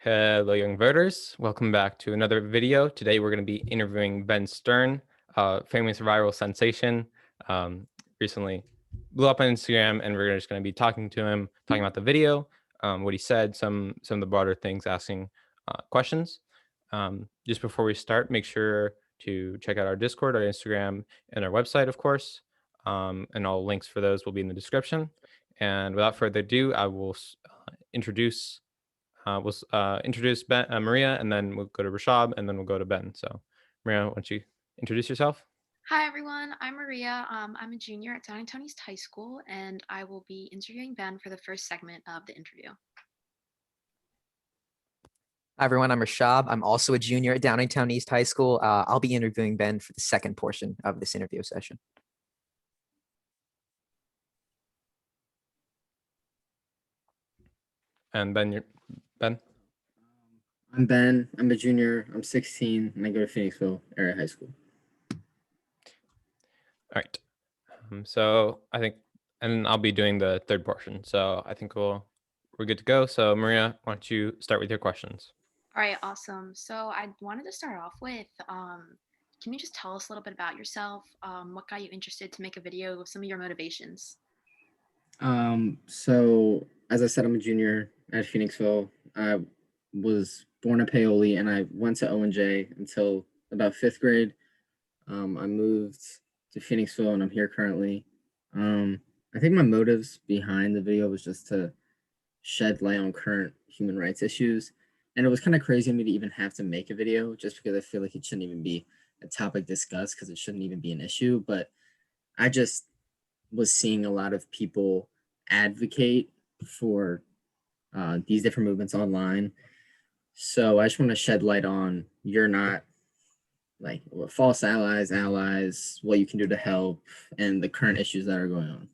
Hello, young voters. Welcome back to another video. Today, we're going to be interviewing Ben Stern, famous viral sensation. Recently blew up on Instagram, and we're just going to be talking to him, talking about the video, what he said, some of the broader things, asking questions. Just before we start, make sure to check out our Discord, our Instagram, and our website, of course. And all links for those will be in the description. And without further ado, I will introduce Maria, and then we'll go to Rishab, and then we'll go to Ben. So, Maria, why don't you introduce yourself? Hi, everyone. I'm Maria. I'm a junior at Downingtown East High School, and I will be interviewing Ben for the first segment of the interview. Hi, everyone. I'm Rishab. I'm also a junior at Downingtown East High School. I'll be interviewing Ben for the second portion of this interview session. And Ben, Ben. I'm Ben. I'm a junior. I'm 16, and I go to Phoenixville Area High School. All right. So I think, and I'll be doing the third portion. So I think we're good to go. So Maria, why don't you start with your questions? All right, awesome. So I wanted to start off with, can you just tell us a little bit about yourself? What got you interested to make a video of some of your motivations? So as I said, I'm a junior at Phoenixville. I was born at Paoli, and I went to O&J until about 5th grade. I moved to Phoenixville, and I'm here currently. I think my motives behind the video was just to shed light on current human rights issues. And it was kind of crazy of me to even have to make a video, just because I feel like it shouldn't even be a topic discussed, because it shouldn't even be an issue. But I just was seeing a lot of people advocate for these different movements online. So I just want to shed light on, you're not like false allies, what you can do to help, and the current issues that are going on.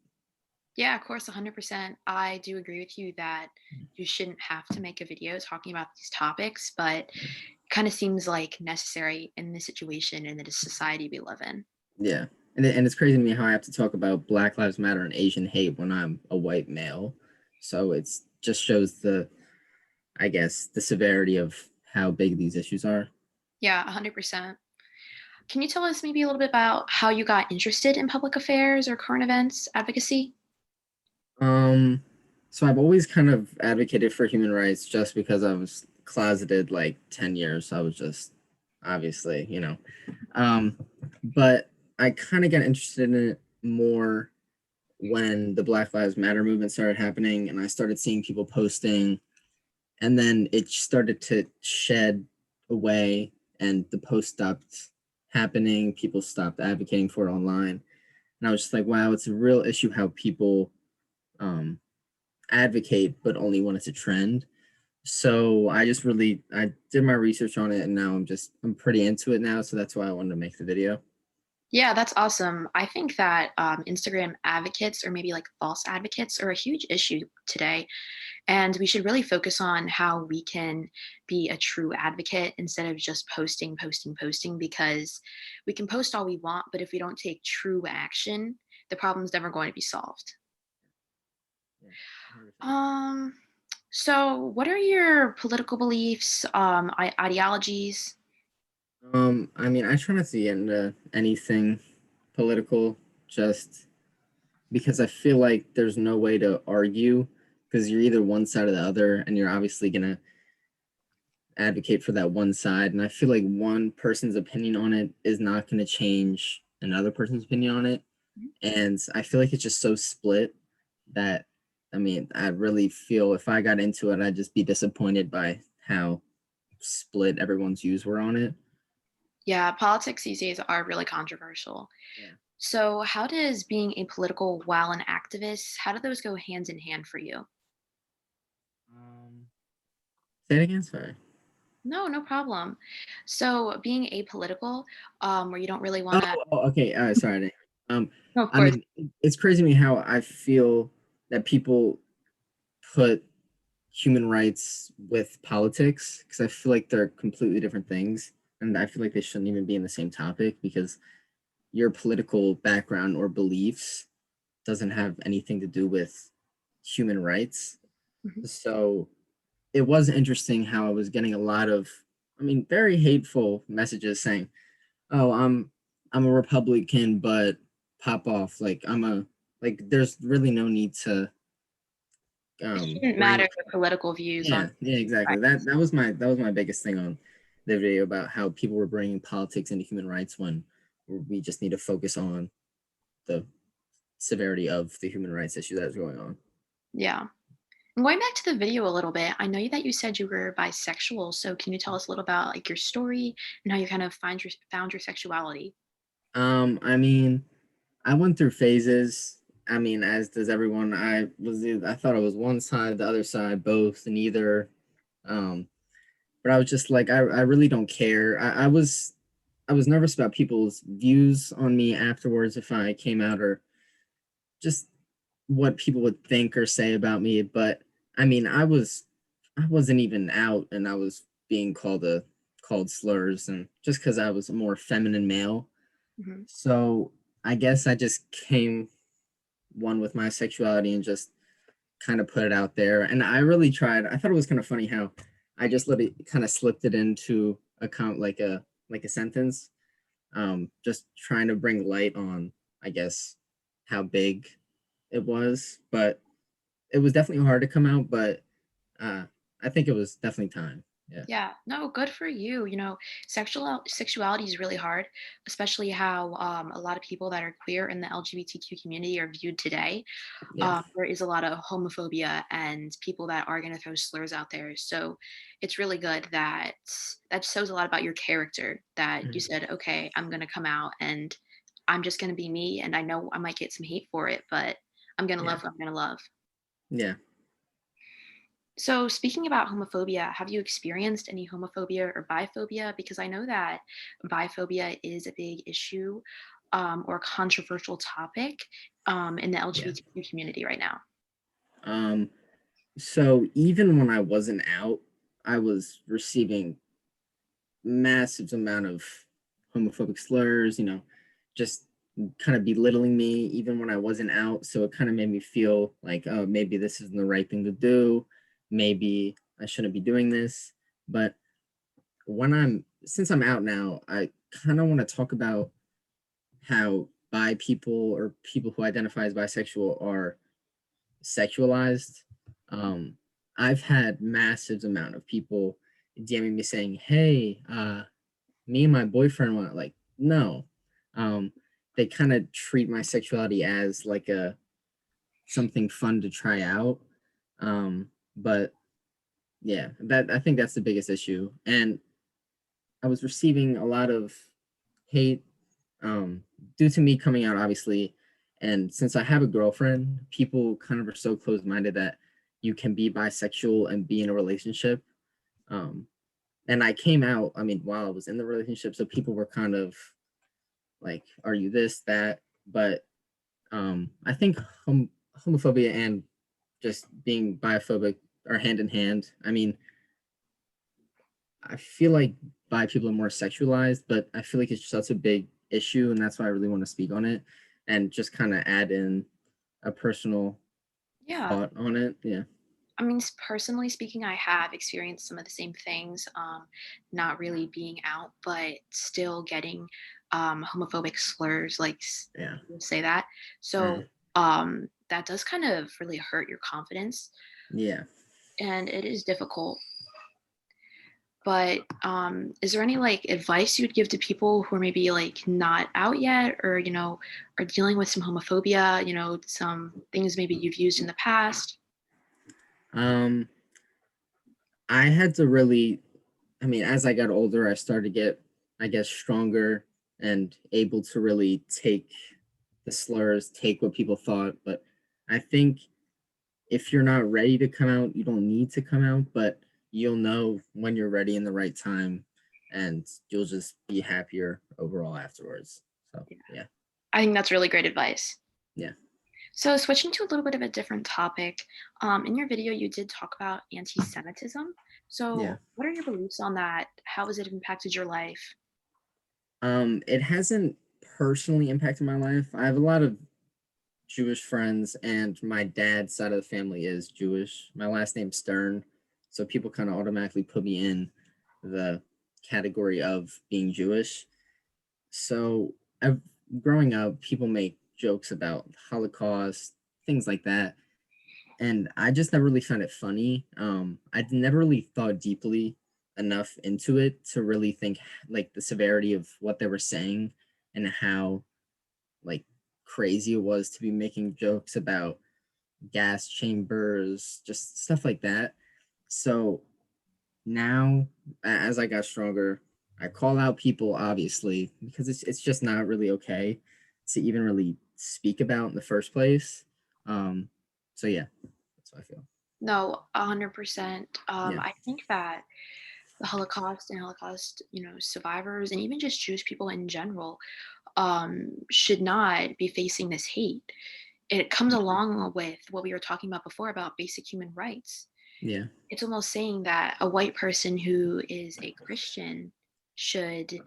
Yeah, of course, 100%. I do agree with you that you shouldn't have to make a video talking about these topics, but it kind of seems like necessary in the situation and the society we live in. Yeah. And it's crazy to me how I have to talk about Black Lives Matter and Asian hate when I'm a white male. So it's just shows the severity of how big these issues are. Yeah, 100%. Can you tell us maybe a little bit about how you got interested in public affairs or current events advocacy? So I've always kind of advocated for human rights just because I was closeted like 10 years. So I was just obviously, but I kind of got interested in it more when the Black Lives Matter movement started happening, and I started seeing people posting, and then it started to shed away, and the posts stopped happening. People stopped advocating for it online. And I was just like, wow, it's a real issue how people advocate but only want it to trend. So I did my research on it, and now I'm pretty into it now. So that's why I wanted to make the video. Yeah, that's awesome. I think that Instagram advocates, or maybe like false advocates, are a huge issue today. And we should really focus on how we can be a true advocate instead of just posting, because we can post all we want, but if we don't take true action, the problem's never going to be solved. So what are your political beliefs, ideologies? I try not to get into anything political, just because I feel like there's no way to argue, because you're either one side or the other, and you're obviously gonna advocate for that one side. And I feel like one person's opinion on it is not gonna change another person's opinion on it. And I feel like it's just so split that I really feel if I got into it, I'd just be disappointed by how split everyone's views were on it. Yeah, politics these days are really controversial. Yeah. So how does being apolitical while an activist, how do those go hand in hand for you? Say it again, sorry. No problem. So being apolitical, where you don't really want to. Okay. Sorry. No, of course. It's crazy to me how I feel that people put human rights with politics, because I feel like they're completely different things, and I feel like they shouldn't even be in the same topic, because your political background or beliefs doesn't have anything to do with human rights. Mhm. So it was interesting how I was getting a lot of, I mean, very hateful messages saying, "Oh, I'm a Republican, but pop off." Like there's really no need to It shouldn't matter bring. the political views on. Yeah, exactly. Right. That was my biggest thing on the video about how people were bringing politics into human rights when we just need to focus on the severity of the human rights issue that is going on. Yeah. And going back to the video a little bit, I know that you said you were bisexual. So can you tell us a little about like your story and how you kind of found your sexuality? I mean, I went through phases. I mean, as does everyone. I thought I was one side, the other side, both, neither. Um, but I was just like, I really don't care. I was nervous about people's views on me afterwards if I came out, or just what people would think or say about me. But I mean, I wasn't even out, and I was being called slurs, and just because I was a more feminine male. Hmm. So I guess I just came one with my sexuality and just kind of put it out there. And I really tried. I thought it was kind of funny how I just let it kind of slipped it into a count like a sentence. Just trying to bring light on, I guess, how big it was. But it was definitely hard to come out, but uh I think it was definitely time. Yeah. Yeah, no, good for you. Sexuality is really hard, especially how a lot of people that are queer in the LGBTQ community are viewed today. Yeah. There is a lot of homophobia and people that are going to throw slurs out there. So it's really good that that shows a lot about your character that you Mhm. said, okay, I'm going to come out and I'm just going to be me. And I know I might get some hate for it, but I'm going to Yeah. love what I'm going to love. Yeah. So, speaking about homophobia, have you experienced any homophobia or biphobia? Because I know that biphobia is a big issue or controversial topic in the Yeah. LGBTQ community right now. Um so even when I wasn't out, I was receiving massive amount of homophobic slurs, just kind of belittling me even when I wasn't out. So it kind of made me feel like, oh, maybe this isn't the right thing to do. Maybe I shouldn't be doing this. But since I'm out now, I kind of want to talk about how bi people or people who identify as bisexual are sexualized. Um, I've had massive amount of people DMing me saying, "Hey, me and my boyfriend want," like, no. Um, they kind of treat my sexuality as like a something fun to try out. But yeah, that I think that's the biggest issue. And I was receiving a lot of hate um, due to me coming out, obviously. And since I have a girlfriend, people kind of are so close minded that you can be bisexual and be in a relationship. Um, and I came out, I mean, while I was in the relationship, so people were kind of like, "Are you this, that?" But I think homophobia and just being biphobic are hand in hand. I mean, I feel like bi people are more sexualized, but I feel like it's such a big issue, and that's why I really want to speak on it and just kind of add in a personal Yeah. thought on it. Yeah. I mean, personally speaking, I have experienced some of the same things, not really being out, but still getting homophobic slurs, like Yeah. people say that. So Mm, that does kind of really hurt your confidence, yeah. and it is difficult. But is there any like advice you would give to people who are maybe like not out yet, or are dealing with some homophobia? Some things maybe you've used in the past. Um, I had to really, I mean, as I got older, I started to get, I guess, stronger and able to really take the slurs, take what people thought. But I think if you're not ready to come out, you don't need to come out, but you'll know when you're ready in the right time, and you'll just be happier overall afterwards. So, yeah. I think that's really great advice. Yeah. So, switching to a little bit of a different topic, in your video, you did talk about anti Semitism. Yeah. So, what are your beliefs on that? How has it impacted your life? It hasn't personally impacted my life. I have a lot of Jewish friends, and my dad's side of the family is Jewish. My last name's Stern. So people kind of automatically put me in the category of being Jewish. So growing up, people make jokes about Holocaust, things like that. And I just never really found it funny. I never really thought deeply enough into it to really think like the severity of what they were saying and how like crazy it was to be making jokes about gas chambers, just stuff like that. So now, as I got stronger, I call out people obviously because it's just not really okay to even really speak about in the first place. So yeah, that's what I feel. No, 100%. Yeah. I think that the Holocaust and Holocaust, survivors, and even just Jewish people in general, should not be facing this hate. It comes along with what we were talking about before about basic human rights. Yeah. It's almost saying that a white person who is a Christian should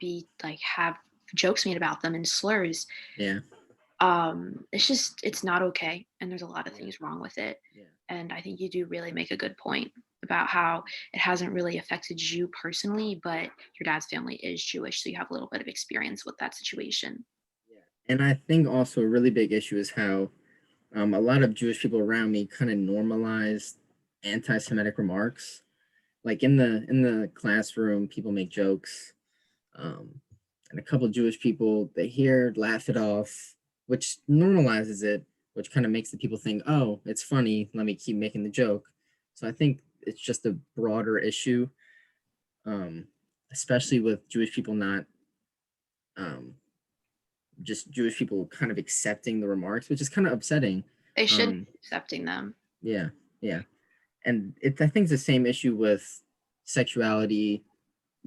be like have jokes made about them and slurs. Yeah. It's not okay, and there's a lot of things wrong with it. Yeah. And I think you do really make a good point about how it hasn't really affected you personally, but your dad's family is Jewish, so you have a little bit of experience with that situation. Yeah. And I think also a really big issue is how a lot of Jewish people around me kind of normalized anti-Semitic remarks. Like in the classroom, people make jokes, and a couple of Jewish people they hear laugh it off, which normalizes it, which kind of makes the people think, oh, it's funny. Let me keep making the joke. So I think it's just a broader issue, um, especially with Jewish people not um, just Jewish people kind of accepting the remarks, which is kind of upsetting. They should be accepting them. Yeah, yeah, and I think it's the same issue with sexuality,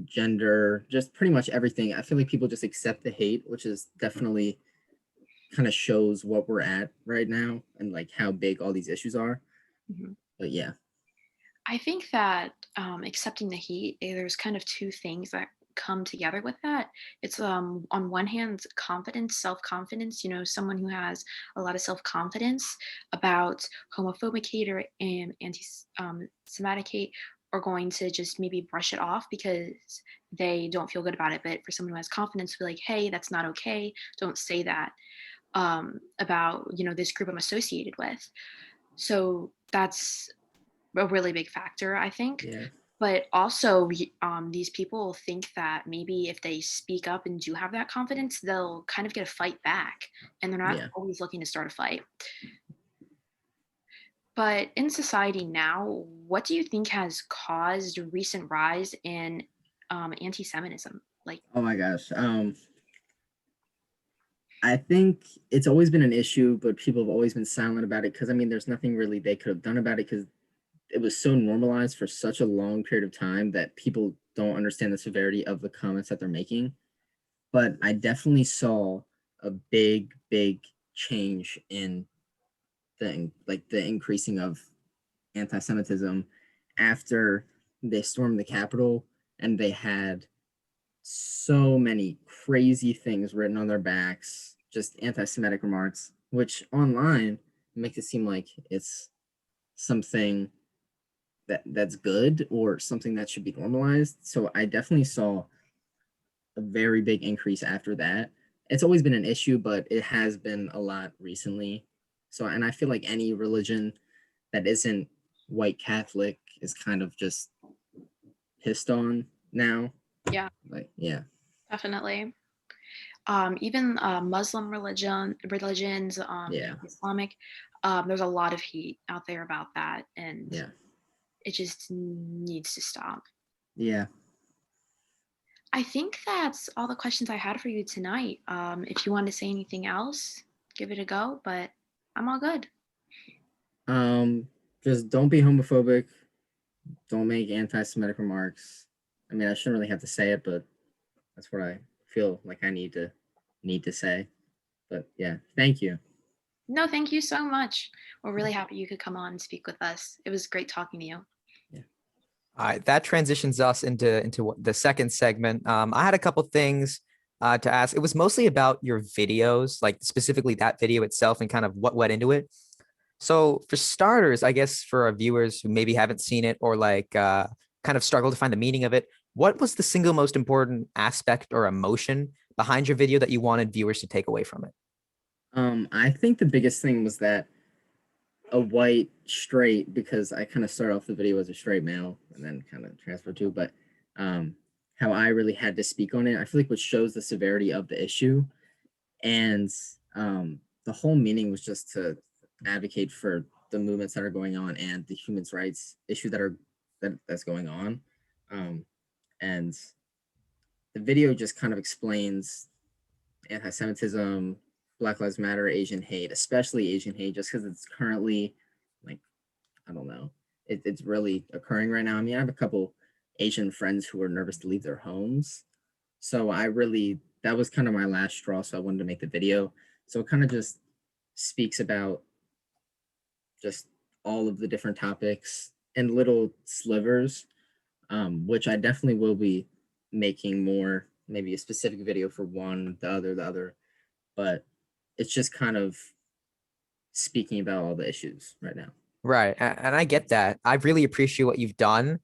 gender, just pretty much everything. I feel like people just accept the hate, which is definitely kind of shows what we're at right now and like how big all these issues are. Mm-hmm. But yeah. I think that accepting the hate, there's kind of two things that come together with that. It's on one hand, confidence, self-confidence, someone who has a lot of self-confidence about homophobic hate or anti-Semitic hate are going to just maybe brush it off because they don't feel good about it. But for someone who has confidence, be like, hey, that's not okay. Don't say that about, this group I'm associated with. So that's a really big factor, I think. Yeah. But also, these people think that maybe if they speak up and do have that confidence, they'll kind of get a fight back, and they're not always looking to start a fight. But in society now, what do you think has caused a recent rise in anti-Semitism? Like, oh my gosh. I think it's always been an issue, but people have always been silent about it because I mean, there's nothing really they could have done about it because it was so normalized for such a long period of time that people don't understand the severity of the comments that they're making. But I definitely saw a big, big change in the increasing of anti-Semitism after they stormed the Capitol and they had so many crazy things written on their backs, just anti-Semitic remarks, which online makes it seem like it's something that's good or something that should be normalized. So I definitely saw a very big increase after that. It's always been an issue, but it has been a lot recently. So, and I feel like any religion that isn't white Catholic is kind of just pissed on now. Yeah. Like, yeah. Definitely. Even Muslim religions, Yeah. Islamic, there's a lot of hate out there about that, and Yeah. it just needs to stop. Yeah. I think that's all the questions I had for you tonight. If you want to say anything else, give it a go, but I'm all good. Just don't be homophobic. Don't make anti-Semitic remarks. I mean, I shouldn't really have to say it, but that's what I feel like I need to say. But yeah, thank you. No, thank you so much. We're really happy you could come on and speak with us. It was great talking to you. Yeah. All right, that transitions us into the second segment. I had a couple things to ask. It was mostly about your videos, like specifically that video itself and kind of what went into it. So for starters, I guess for our viewers who maybe haven't seen it or like kind of struggle to find the meaning of it, what was the single most important aspect or emotion behind your video that you wanted viewers to take away from it? I think the biggest thing was that a white straight, because I kind of started off the video as a straight male and then kind of transferred to, but um, how I really had to speak on it. I feel like what shows the severity of the issue, and the whole meaning was just to advocate for the movements that are going on and the human rights issue that's going on. And the video just kind of explains anti-Semitism, Black Lives Matter, Asian hate, especially Asian hate, just because it's currently like, I don't know, it's really occurring right now. I mean, I have a couple Asian friends who are nervous to leave their homes. So that was kind of my last straw. So I wanted to make the video. So it kind of just speaks about just all of the different topics and little slivers, which I definitely will be making more, maybe a specific video for one, the other. But it's just kind of speaking about all the issues right now. Right. And I get that. I really appreciate what you've done.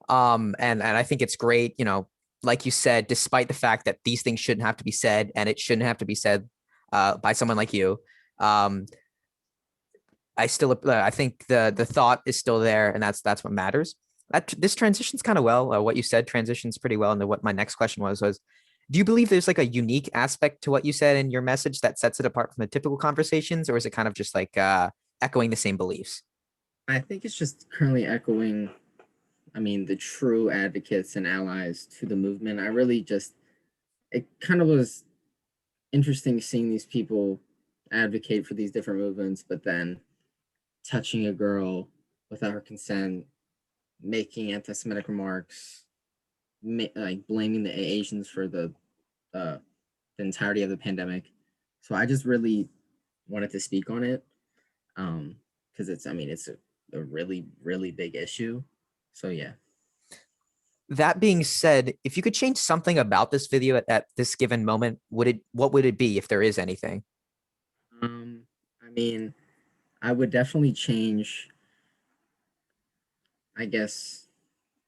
And I think it's great, you know, like you said, despite the fact that these things shouldn't have to be said and it shouldn't have to be said by someone like you. Um, I think the thought is still there, and that's what matters. This transitions kind of well. What you said transitions pretty well into what my next question was, do you believe there's like a unique aspect to what you said in your message that sets it apart from the typical conversations, or is it kind of just like echoing the same beliefs? I think it's just currently echoing, I mean, the true advocates and allies to the movement. It kind of was interesting seeing these people advocate for these different movements, but then touching a girl without her consent, making anti-Semitic remarks, like blaming the Asians for the entirety of the pandemic. So I just really wanted to speak on it, because it's a really really big issue. So yeah. That being said, if you could change something about this video at this given moment, what would it be if there is anything? I mean, I would definitely change, I guess,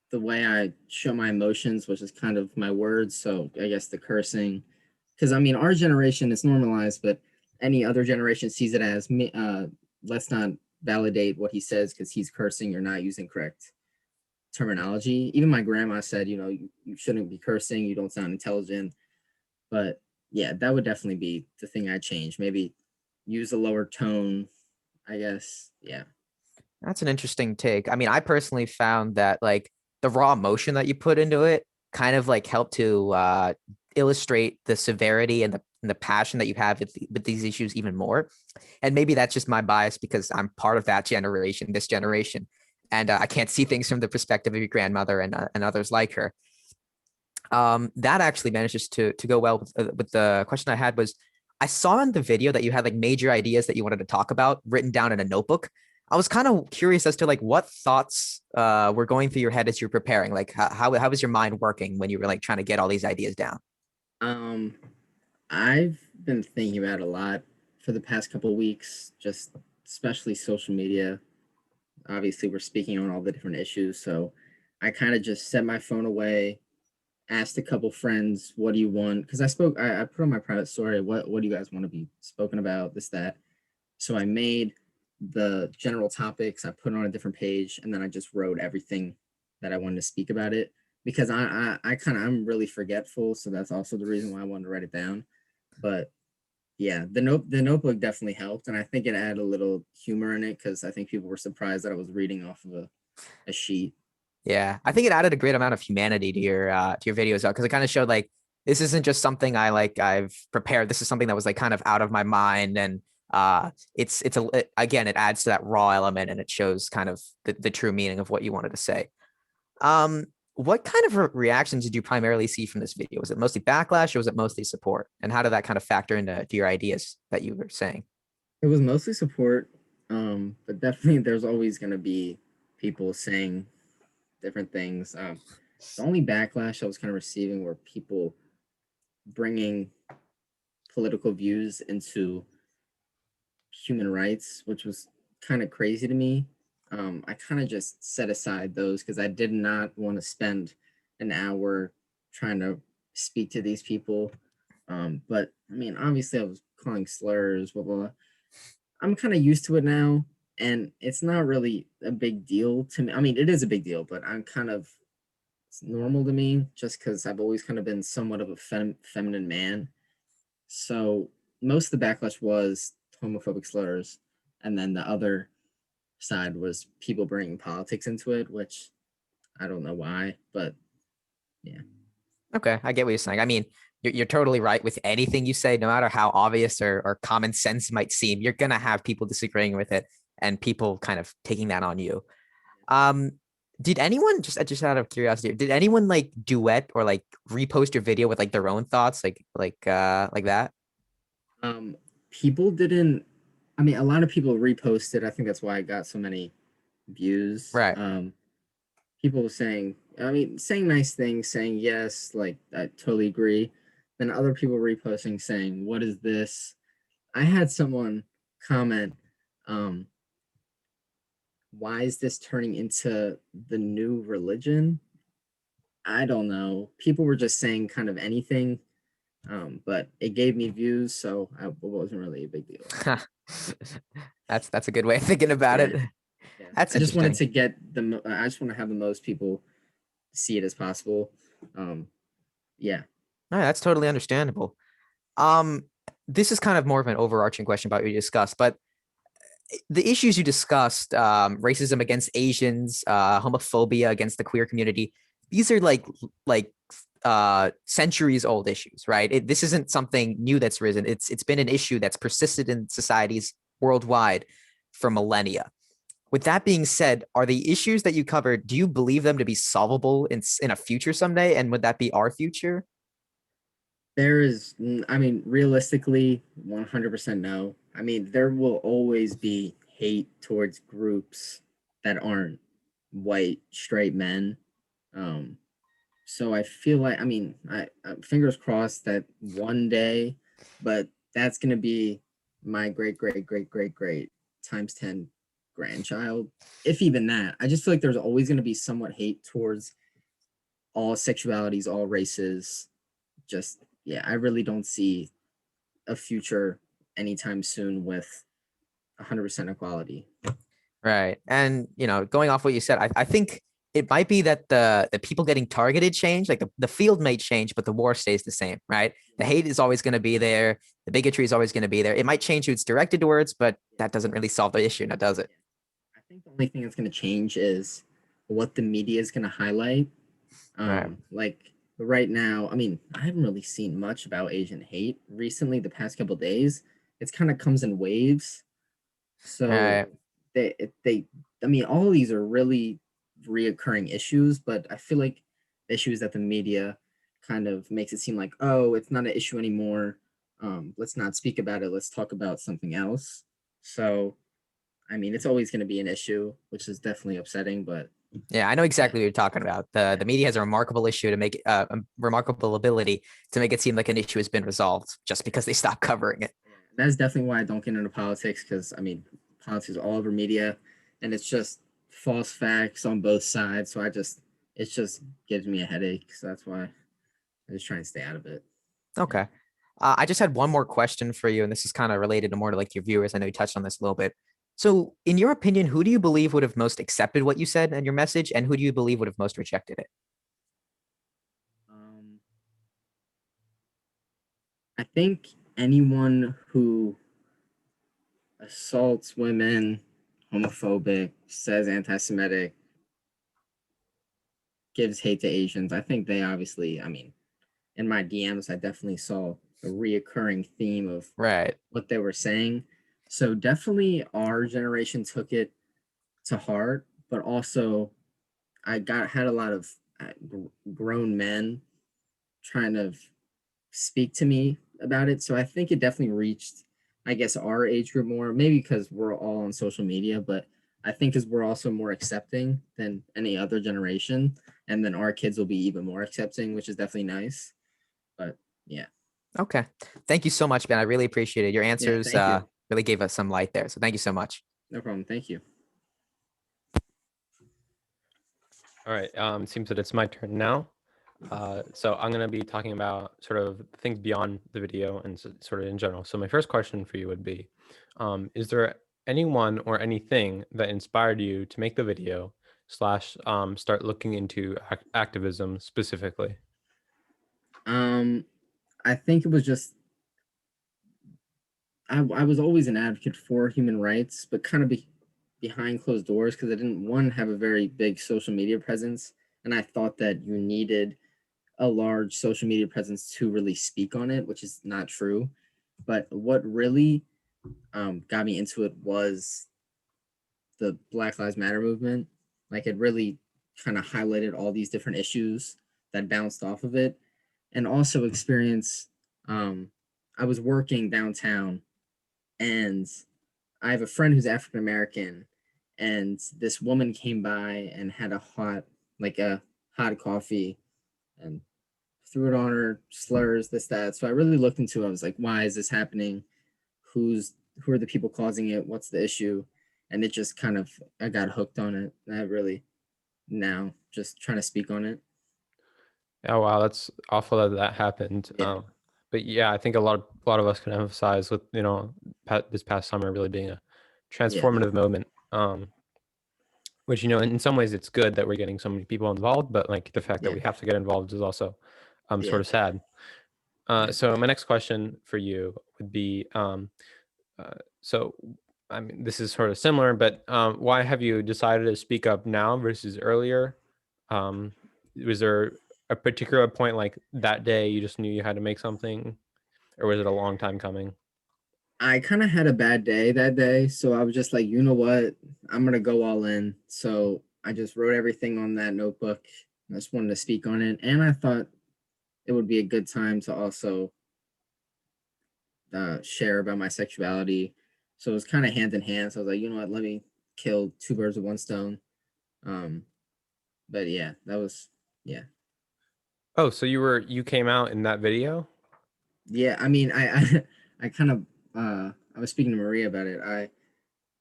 the way I show my emotions, which is kind of my words. So I guess the cursing, because I mean, our generation is normalized, but any other generation sees it as let's not validate what he says because he's cursing or not using correct terminology. Even my grandma said, you shouldn't be cursing. You don't sound intelligent. But yeah, that would definitely be the thing I change. Maybe use a lower tone, I guess. Yeah. That's an interesting take. I mean, I personally found that like the raw emotion that you put into it kind of like helped to illustrate the severity and the passion that you have with these issues even more. And maybe that's just my bias because I'm part of that generation, this generation, and I can't see things from the perspective of your grandmother and others like her. That actually manages to go well with the question I had was, I saw in the video that you had like major ideas that you wanted to talk about written down in a notebook. I was kind of curious as to like what thoughts were going through your head as you're preparing. Like how was your mind working when you were like trying to get all these ideas down? Um, I've been thinking about it a lot for the past couple of weeks, just especially social media. Obviously, we're speaking on all the different issues, so I kind of just set my phone away, asked a couple friends, "What do you want?" Because I put on my private story, "What do you guys want to be spoken about?" This that. So I made the general topics. I put it on a different page, and then I just wrote everything that I wanted to speak about it because I'm really forgetful, so that's also the reason why I wanted to write it down. But yeah, the notebook definitely helped, and I think it added a little humor in it because I think people were surprised that I was reading off of a sheet. Yeah, I think it added a great amount of humanity to your videos because it kind of showed like this isn't just something I've prepared. This is something that was like kind of out of my mind, and again it adds to that raw element and it shows kind of the true meaning of what you wanted to say. Um, what kind of reactions did you primarily see from this video? Was it mostly backlash or was it mostly support? And how did that kind of factor into your ideas that you were saying? It was mostly support, but definitely there's always going to be people saying different things. The only backlash I was kind of receiving were people bringing political views into human rights, which was kind of crazy to me. I kind of just set aside those because I did not want to spend an hour trying to speak to these people. But I mean, obviously, I was calling slurs, blah, blah, blah. I'm kind of used to it now, and it's not really a big deal to me. I mean, it is a big deal, but I'm kind of, it's normal to me just because I've always kind of been somewhat of a feminine man. So most of the backlash was homophobic slurs, and then the other side was people bringing politics into it, which I don't know why, but yeah. Okay, I get what you're saying. I mean, you're totally right with anything you say, no matter how obvious or common sense might seem, you're gonna have people disagreeing with it and people kind of taking that on you. Um, did anyone just out of curiosity, did anyone like duet or like repost your video with like their own thoughts, like that? Um, People didn't. I mean, a lot of people reposted. I think that's why I got so many views. Right. People saying, I mean, saying nice things, saying yes, like I totally agree. Then other people reposting saying, "What is this?" I had someone comment, um, "Why is this turning into the new religion?" I don't know. People were just saying kind of anything, but it gave me views, so it wasn't really a big deal. That's a good way of thinking about Yeah, it. yeah. That's I just wanted interesting. to get the. I just want to have the most people see it as possible. Um, yeah. No, that's totally understandable. Um, this is kind of more of an overarching question about what you discussed, but the issues you discussed, racism against Asians, homophobia against the queer community, these are like centuries old issues, right? This isn't something new that's risen. It's been an issue that's persisted in societies worldwide for millennia. With that being said, are the issues that you covered, do you believe them to be solvable in a future someday? And would that be our future? There is, I mean, realistically, 100% no. I mean, there will always be hate towards groups that aren't white, straight men. Um, so I feel like, I mean, fingers crossed that one day, but that's going to be my great, great, great, great, great times 10 grandchild. If even that, I just feel like there's always going to be somewhat hate towards all sexualities, all races. Just, yeah, I really don't see a future anytime soon with 100% equality. Right. And, going off what you said, I think it might be that the people getting targeted change, like the field may change, but the war stays the same, right? The hate is always going to be there. The bigotry is always going to be there. It might change who it's directed towards, but that doesn't really solve the issue now, does it? I think the only thing that's going to change is what the media is going to highlight. Right. Like right now, I mean, I haven't really seen much about Asian hate recently. The past couple days, it's kind of comes in waves. So Right. they, I mean, all of these are really reoccurring issues, but I feel like issues that the media kind of makes it seem like, oh, it's not an issue anymore. Let's not speak about it. Let's talk about something else. So, I mean, it's always going to be an issue, which is definitely upsetting, but Yeah, I know yeah, exactly what you're talking about. The media has a remarkable issue to make a remarkable ability to make it seem like an issue has been resolved just because they stopped covering it. yeah, that's definitely why I don't get into politics because I mean, politics is all over media, and it's just false facts on both sides. So it just gives me a headache. So that's why I just try and stay out of it. Okay. I just had one more question for you, and this is kind of related to more to like your viewers. I know you touched on this a little bit. So, in your opinion, who do you believe would have most accepted what you said and your message, and who do you believe would have most rejected it? Um, I think anyone who assaults women, homophobic, says anti-Semitic, gives hate to Asians, I think they obviously, I mean, in my DMs, I definitely saw a reoccurring theme of Right. what they were saying. So definitely our generation took it to heart, but also I got had a lot of grown men trying to speak to me about it. So I think it definitely reached, I guess, our age group more, maybe because we're all on social media, but I think because we're also more accepting than any other generation. And then our kids will be even more accepting, which is definitely nice. But yeah. Okay. Thank you so much, Ben. I really appreciate it. Your Yeah. answers Thank you. really gave us some light there. So, thank you so much. No problem. Thank you. All right. It seems that it's my turn now. So I'm going to be talking about sort of things beyond the video and sort of in general. So my first question for you would be, is there anyone or anything that inspired you to make the video slash start looking into activism specifically? I think it was just I was always an advocate for human rights, but kind of behind closed doors because I didn't one have a very big social media presence, and I thought that you needed a large social media presence to really speak on it, which is not true. But what really got me into it was the Black Lives Matter movement. Like it really kind of highlighted all these different issues that bounced off of it, and also experience. I was working downtown, and I have a friend who's African American, and this woman came by and had a hot coffee, and threw it on her, slurs, this, that. So I really looked into it. I was like, why is this happening? Who are the people causing it? What's the issue? And it just kind of I got hooked on it. And I really now just trying to speak on it. Oh wow, that's awful that that happened. Yeah. But yeah, I think a lot of us can emphasize with this past summer really being a Yeah. transformative moment. Which in some ways it's good that we're getting so many people involved, but like the fact that Yeah. we have to get involved is also Yeah. sort of sad. Yeah. So my next question for you would be, so I mean this is sort of similar, but why have you decided to speak up now versus earlier? Was there a particular point like that day you just knew you had to make something, or was it a long time coming? I kind of had a bad day that day, so I was just like, you know what, I'm gonna go all in. So I just wrote everything on that notebook. I just wanted to speak on it, and I thought it would be a good time to also share about my sexuality. So it was kind of hand in hand. So I was like, you know what, let me kill two birds with one stone. Um, but yeah, that was yeah, Oh, so you came out in that video? yeah. I mean, I kind of I was speaking to Maria about it. I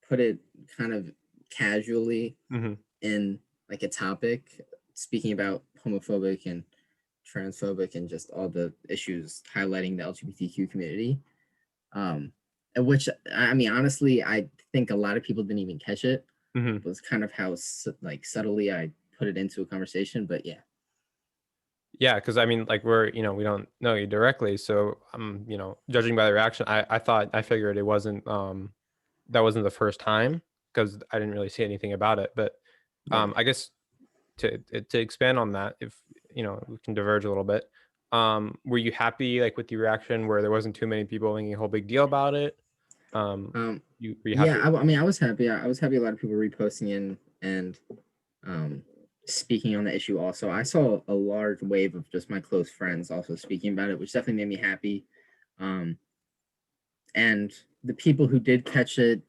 put it kind of casually Mm-hmm. in like a topic, speaking about homophobic and transphobic and just all the issues highlighting the LGBTQ community. Um, which I mean, honestly, I think a lot of people didn't even catch it. Mm-hmm. It was kind of how like subtly I put it into a conversation, but yeah, Yeah, because I mean, like we don't know you directly, so judging by the reaction, I figured it wasn't that wasn't the first time because I didn't really see anything about it. But yeah. I guess to expand on that, if we can diverge a little bit, were you happy like with the reaction where there wasn't too many people making a whole big deal about it? You were you Yeah. happy? I mean, I was happy. I was happy. A lot of people reposting and um, speaking on the issue. Also, I saw a large wave of just my close friends also speaking about it, which definitely made me happy. Um, and the people who did catch it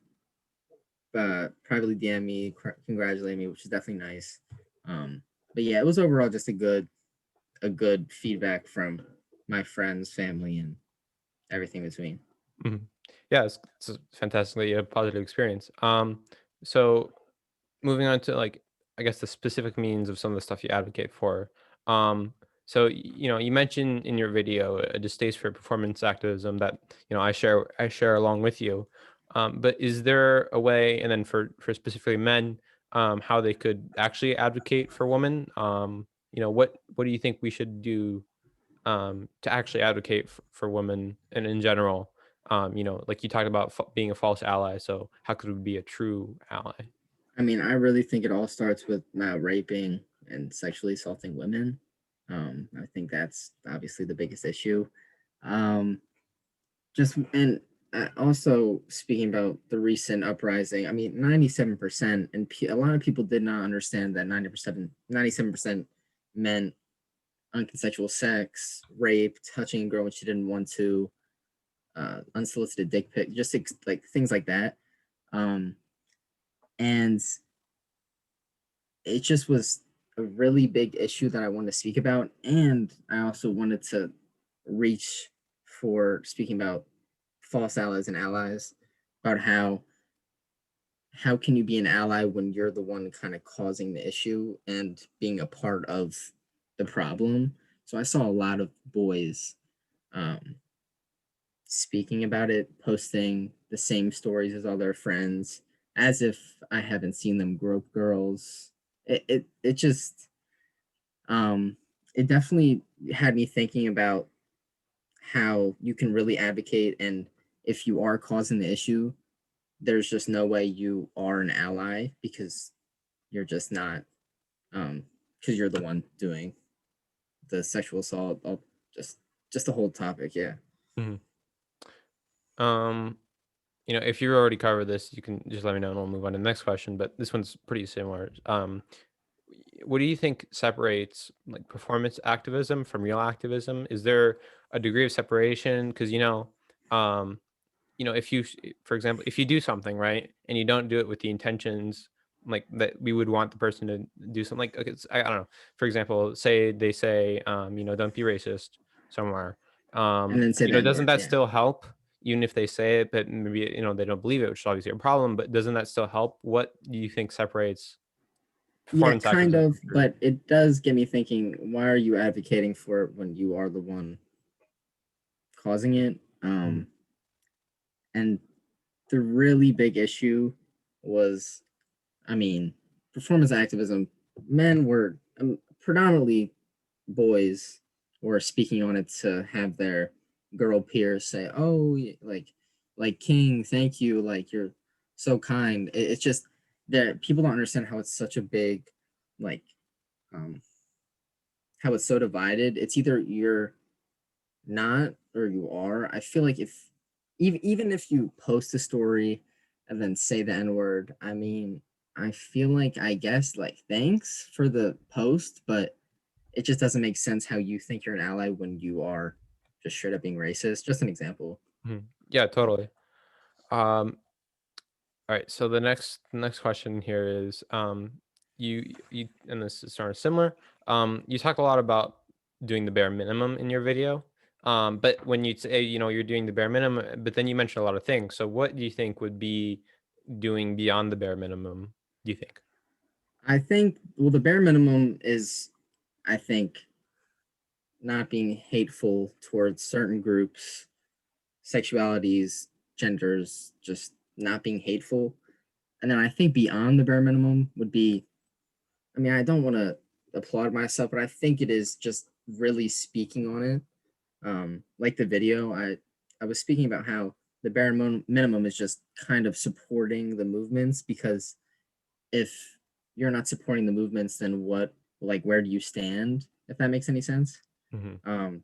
privately DM me, congratulate me, which is definitely nice. But yeah, it was overall just a good feedback from my friends, family, and everything between. Mhm. Yeah, it's a fantastically a positive experience. So moving on to like I guess the specific means of some of the stuff you advocate for. Um, so you mentioned in your video a distaste for performance activism that I share along with you. But is there a way, and then for specifically men, how they could actually advocate for women? What do you think we should do to actually advocate for women and in general? Like you talked about being a false ally. So how could we be a true ally? I mean, I really think it all starts with not raping and sexually assaulting women. I think that's obviously the biggest issue. Um, just and also speaking about the recent uprising, I mean, 97%, and a lot of people did not understand that 97% meant unconsensual sex, rape, touching a girl when she didn't want to, unsolicited dick pic, just like things like that. Um, and it just was a really big issue that I wanted to speak about. And I also wanted to reach for speaking about false allies and allies, about how how can you be an ally when you're the one kind of causing the issue and being a part of the problem? So I saw a lot of boys um, speaking about it, posting the same stories as all their friends, as if I haven't seen them grope girls. It just um, it definitely had me thinking about how you can really advocate, and if you are causing the issue, there's just no way you are an ally because you're just not because you're the one doing the sexual assault. Just just the whole topic, yeah. Mhm. If you already covered this, you can just let me know and we'll move on to the next question. But this one's pretty similar. What do you think separates like performance activism from real activism? Is there a degree of separation? Because um, if you, for example, if you do something right and you don't do it with the intentions like that we would want the person to do something, like okay, I don't know. For example, say they say, don't be racist somewhere. And then say the N Doesn't word, that yeah. still help? Even if they say it, but maybe they don't believe it, which is obviously a problem. But doesn't that still help? What do you think separates Yeah, performance kind activism of, from true? but it does get me thinking, why are you advocating for it when you are the one causing it? Mhm. And the really big issue was, I mean, performance activism, men were predominantly boys were speaking on it to have their girl peers say, "Oh, like King, thank you, like you're so kind." It's just that people don't understand how it's such a big, like, um, how it's so divided. It's either you're not or you are. I feel like if even if you post a story and then say the N word, I mean, I feel like I guess like thanks for the post, but it just doesn't make sense how you think you're an ally when you are just straight up being racist. Just an example. Mhm. Yeah, totally. Um, all right. So the next question here is, you and this is sort of similar. You talk a lot about doing the bare minimum in your video. But when you say, you're doing the bare minimum, but then you mention a lot of things. So what do you think would be doing beyond the bare minimum, do you think? I think, well, the bare minimum is, I think, not being hateful towards certain groups, sexualities, genders, just not being hateful. And then I think beyond the bare minimum would be, I mean, I don't want to applaud myself, but I think it is just really speaking on it. Like the video, I was speaking about how the minimum is just kind of supporting the movements, because if you're not supporting the movements, then what, like, where do you stand, if that makes any sense? Hmm. Um,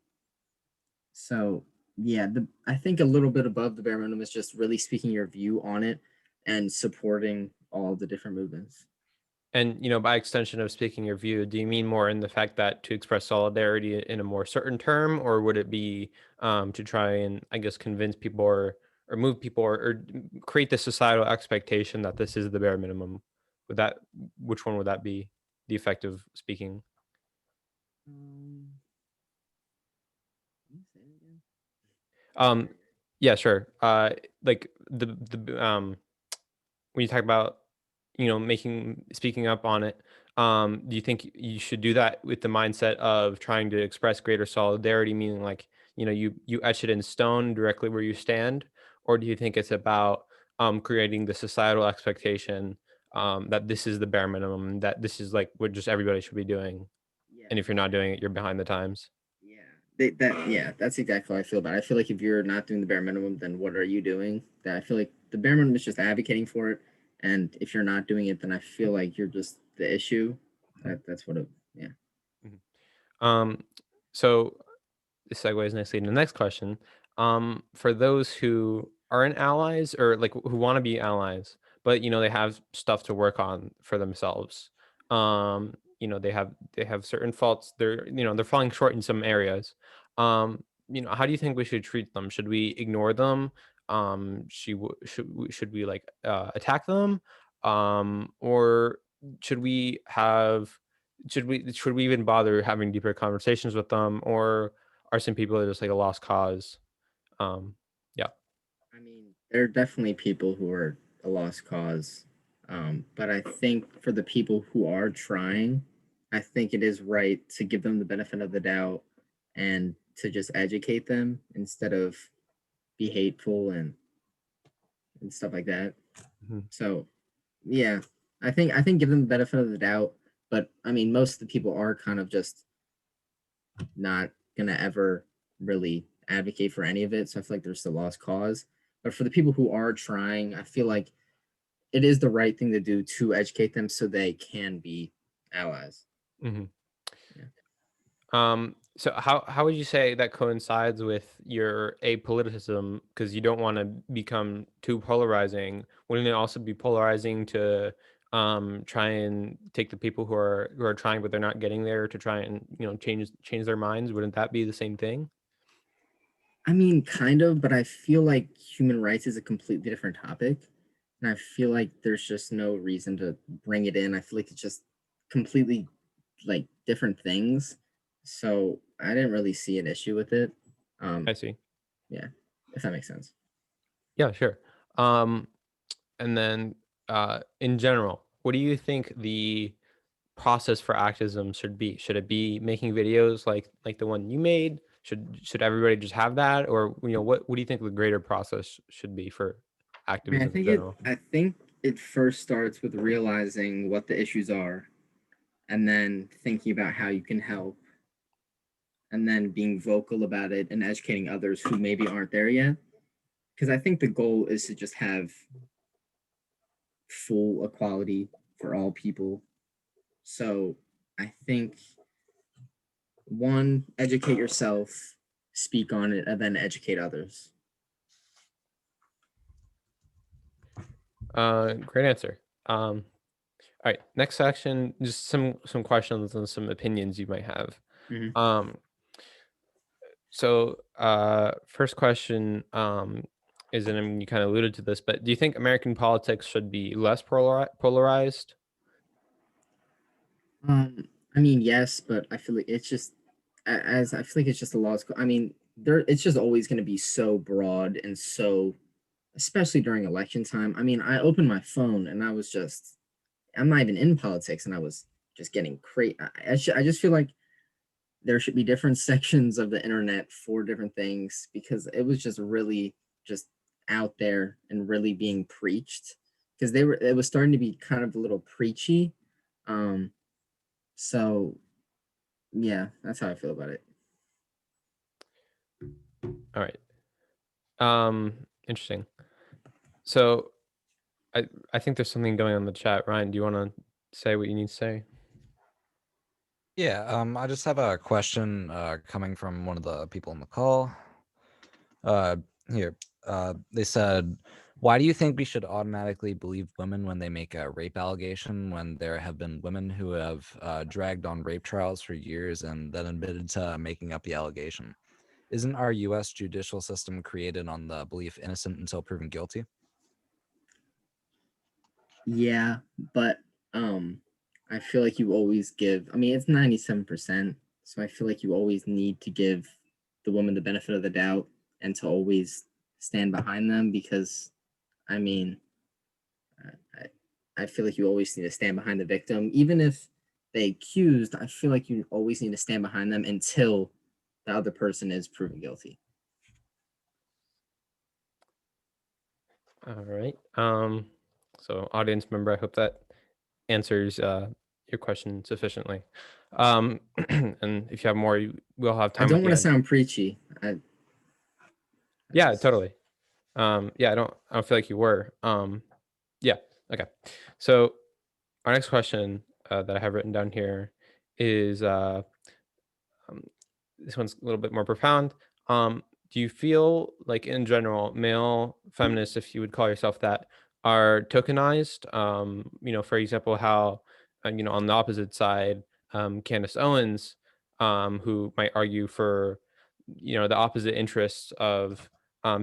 so yeah, I think a little bit above the bare minimum is just really speaking your view on it and supporting all the different movements. And, by extension of speaking your view, do you mean more in the fact that to express solidarity in a more certain term, or would it be to try and, I guess, convince people or move people or create the societal expectation that this is the bare minimum? Which one would that be? The effect of speaking? Um, can you say it again? Um, Sorry. yeah, sure. Like the when you talk about making speaking up on it, do you think you should do that with the mindset of trying to express greater solidarity, meaning like you etch it in stone directly where you stand, or do you think it's about creating the societal expectation that this is the bare minimum, that this is like what just everybody should be doing, Yeah, and if you're not doing it, you're behind the times? yeah. Yeah, that's exactly how I feel about it. I feel like if you're not doing the bare minimum, then what are you doing? That I feel like the bare minimum is just advocating for it, and if you're not doing it, then I feel like you're just the issue. That's what it. Yeah. Mhm. Um, so this segues nicely into the next question. For those who aren't allies or like who want to be allies, but they have stuff to work on for themselves. They have certain faults. They're falling short in some areas. How do you think we should treat them? Should we ignore them? Should we like attack them? Or should we have should we even bother having deeper conversations with them, or are some people just like a lost cause? Um, yeah. I mean, there are definitely people who are a lost cause. But I think for the people who are trying, I think it is right to give them the benefit of the doubt and to just educate them instead of be hateful and stuff like that. Mhm. So yeah, I think give them the benefit of the doubt, but I mean most of the people are kind of just not gonna ever really advocate for any of it. So I feel like there's the lost cause. But for the people who are trying, I feel like it is the right thing to do to educate them so they can be allies. Mhm. Yeah. So how would you say that coincides with your apoliticism? Because you don't want to become too polarizing. Wouldn't it also be polarizing to try and take the people who are trying but they're not getting there to try and change their minds? Wouldn't that be the same thing? I mean, kind of, but I feel like human rights is a completely different topic. And I feel like there's just no reason to bring it in. I feel like it's just completely like different things. So I didn't really see an issue with it. I Um, see. yeah, if that makes sense. Yeah, sure. Um, and then in general, what do you think the process for activism should be? Should it be making videos like the one you made? Should everybody just have that, or what do you think the greater process should be for I mean, activism in general? I think it first starts with realizing what the issues are and then thinking about how you can help and then being vocal about it and educating others who maybe aren't there yet. Because I think the goal is to just have full equality for all people. So I think one, educate yourself, speak on it, and then educate others. Great answer. All right, next section, just some questions and some opinions you might have. Mm-hmm. Um, first question is, and I mean, you kind of alluded to this, but do you think American politics should be less polarized? I mean, yes, but I feel like it's just as I feel like it's just a law school. I mean, there it's just always going to be so broad and so, especially during election time. I mean, I opened my phone and I was just, I'm not even in politics, and I was just getting crazy. I just feel like there should be different sections of the internet for different things because it was just really just out there and really being preached because it was starting to be kind of a little preachy. Um, so yeah, that's how I feel about it. All right. Interesting. So I think there's something going on in the chat. Ryan, do you want to say what you need to say? Yeah, I just have a question coming from one of the people on the call. Uh, here, they said, "Why do you think we should automatically believe women when they make a rape allegation when there have been women who have dragged on rape trials for years and then admitted to making up the allegation? Isn't our U.S. judicial system created on the belief innocent until proven guilty?" Yeah, but um, I feel like you always give. I mean, it's 97%, so I feel like you always need to give the woman the benefit of the doubt and to always stand behind them because, I mean, I feel like you always need to stand behind the victim, even if they accused. I feel like you always need to stand behind them until the other person is proven guilty. All right. So audience member, I hope that answers your question sufficiently. And if you have more, we'll have I time at don't the want to end. sound preachy. I Yeah, just totally. Yeah, I don't feel like you were. Yeah. Okay. So our next question that I have written down here is um, this one's a little bit more profound. Do you feel like, in general, male feminists, if you would call yourself that, are tokenized? For example, how on the opposite side, Candace Owens, who might argue for the opposite interests of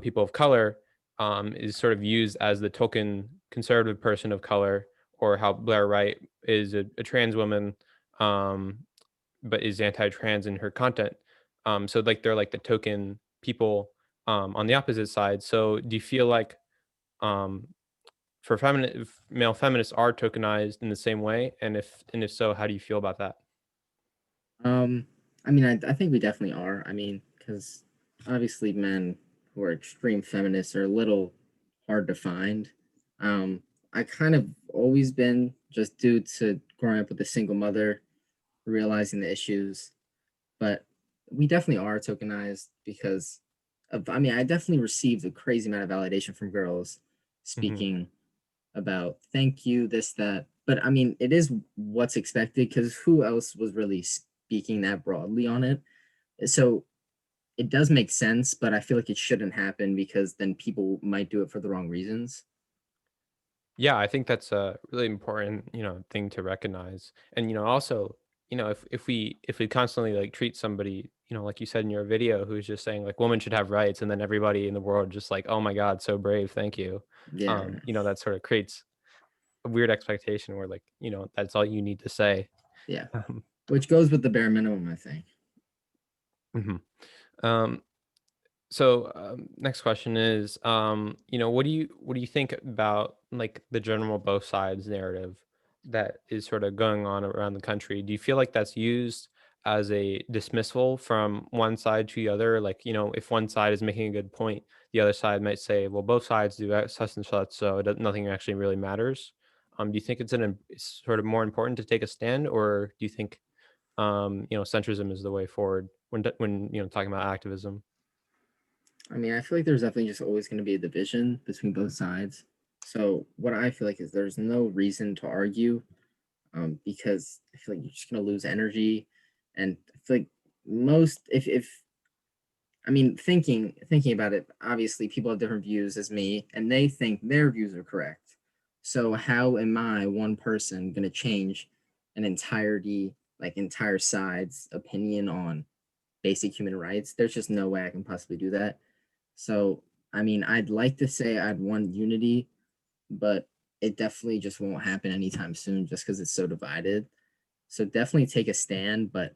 people of color, is sort of used as the token conservative person of color, or how Blair Wright is a trans woman, um, but is anti-trans in her content. So like they're like the token people on the opposite side. So do you feel like um, if male feminists are tokenized in the same way, and if so, how do you feel about that? I mean, I think we definitely are. I mean, because obviously men who are extreme feminists are a little hard to find. I kind of always been just due to growing up with a single mother, realizing the issues, but we definitely are tokenized because of, I mean, I definitely received a crazy amount of validation from girls speaking about thank you, this, that. But I mean, it is what's expected because who else was really speaking that broadly on it? So it does make sense, but I feel like it shouldn't happen because then people might do it for the wrong reasons. Yeah, I think that's a really important, thing to recognize. And, also, if we constantly like treat somebody, like you said in your video, who's just saying like women should have rights, and then everybody in the world just like, oh my God, so brave, thank you. Yeah, right. That sort of creates a weird expectation where like, that's all you need to say. Yeah, which goes with the bare minimum, I think. Mhm. Um, So next question is, what do you think about like the general both sides narrative that is sort of going on around the country? Do you feel like that's used as a dismissal from one side to the other? Like, if one side is making a good point, the other side might say, well, both sides do such and such, so nothing actually really matters. Do you think it's sort of more important to take a stand, or do you think, centrism is the way forward when talking about activism? I mean, I feel like there's definitely just always going to be a division between both sides. So what I feel like is there's no reason to argue, because I feel like you're just going to lose energy, and I feel like most if I mean, thinking about it, obviously people have different views as me, and they think their views are correct. So how am I, one person, going to change an entire side's opinion on basic human rights? There's just no way I can possibly do that. So I mean, I'd like to say I'd want unity, but it definitely just won't happen anytime soon, just because it's so divided. So definitely take a stand, but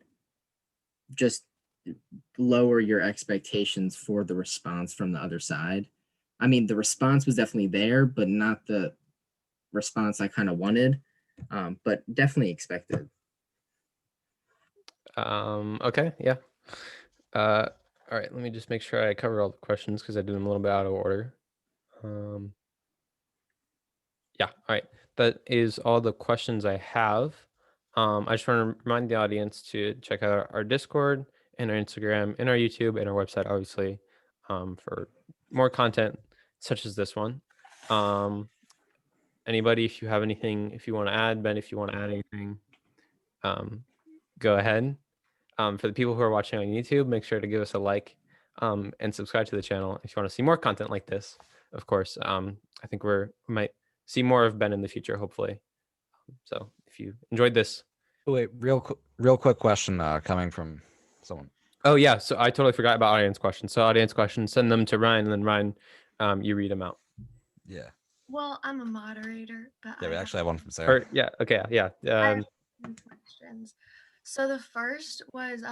just lower your expectations for the response from the other side. I mean, the response was definitely there, but not the response I kind of wanted, but definitely expected. Okay, yeah. Uh, all right, let me just make sure I covered all the questions because I did them a little bit out of order. Um, yeah, all right. That is all the questions I have. I just want to remind the audience to check out our Discord and our Instagram and our YouTube and our website, obviously, for more content such as this one. Anybody, if you have anything, if you want to add, Ben, if you want to add anything, go ahead. For the people who are watching on YouTube, make sure to give us a like and subscribe to the channel if you want to see more content like this. Of course, I think we might see more of Ben in the future, hopefully. So if you enjoyed this. Oh, wait, real quick question coming from someone. Oh, yeah. So I totally forgot about audience questions. So audience questions, send them to Ryan, and then Ryan, you read them out. Yeah. Well, I'm a moderator, but Yeah, we actually have one from Or, Sarah. yeah. Okay. Yeah. I have two questions. So the first was,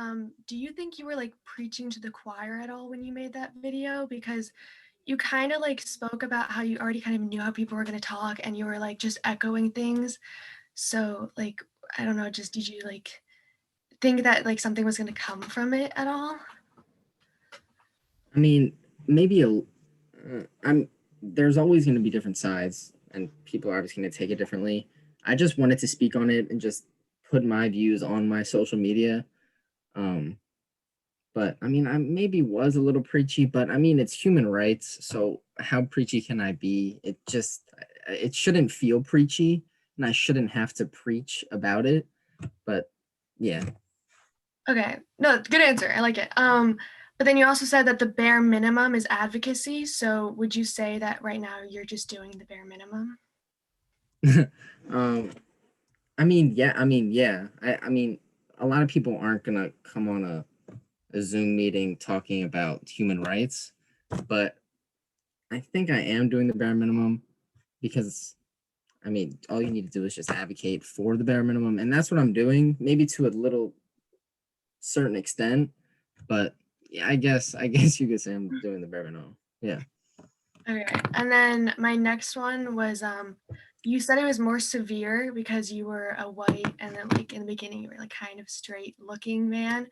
do you think you were like preaching to the choir at all when you made that video? Because you kind of like spoke about how you already kind of knew how people were going to talk and you were like just echoing things. So like, I don't know, just did you like think that like something was going to come from it at all? I mean, maybe I'm. There's always going to be different sides, and people are obviously going to take it differently. I just wanted to speak on it and just put my views on my social media. Um, but I mean, I maybe was a little preachy, but I mean, it's human rights, so how preachy can I be? It shouldn't feel preachy, and I shouldn't have to preach about it. But yeah, Okay, no, good answer. I like it. But then you also said that the bare minimum is advocacy. So would you say that right now you're just doing the bare minimum? um, yeah. I mean, a lot of people aren't gonna come on a Zoom meeting talking about human rights, but I think I am doing the bare minimum because I mean, all you need to do is just advocate for the bare minimum, and that's what I'm doing, maybe to a little certain extent, but yeah, I guess you could say I'm doing the bare minimum. Yeah. Okay. And then my next one was you said it was more severe because you were a white and then like in the beginning you were like kind of straight looking man,